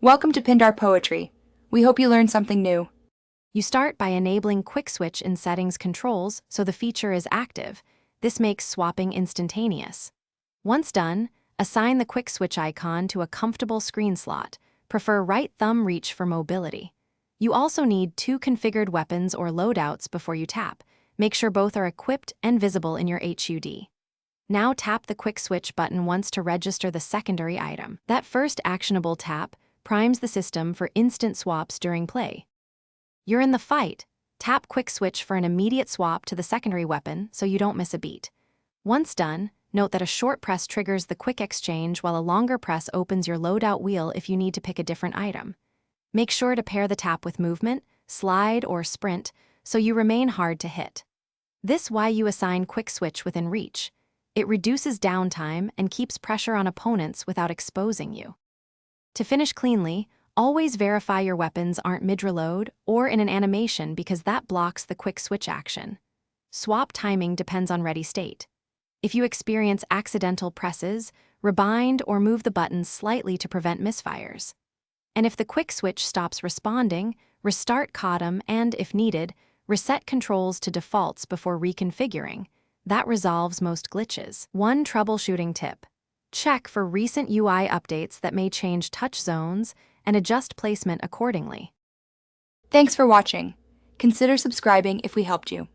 Welcome to Pindar Poetry. We hope you learned something new. You start by enabling Quick Switch in Settings Controls so the feature is active. This makes swapping instantaneous. Once done, assign the Quick Switch icon to a comfortable screen slot. Prefer right thumb reach for mobility. You also need 2 configured weapons or loadouts before you tap. Make sure both are equipped and visible in your HUD. Now tap the Quick Switch button once to register the secondary item. That first actionable tap primes the system for instant swaps during play. You're in the fight. Tap Quick Switch for an immediate swap to the secondary weapon so you don't miss a beat. Once done, note that a short press triggers the quick exchange while a longer press opens your loadout wheel if you need to pick a different item. Make sure to pair the tap with movement, slide, or sprint so you remain hard to hit. This is why you assign Quick Switch within reach. It reduces downtime and keeps pressure on opponents without exposing you. To finish cleanly, always verify your weapons aren't mid-reload or in an animation because that blocks the Quick Switch action. Swap timing depends on ready state. If you experience accidental presses, rebind or move the buttons slightly to prevent misfires. And if the Quick Switch stops responding, restart Codm and, if needed, reset controls to defaults before reconfiguring. That resolves most glitches. One troubleshooting tip: check for recent UI updates that may change touch zones and adjust placement accordingly. Thanks for watching. Consider subscribing if we helped you.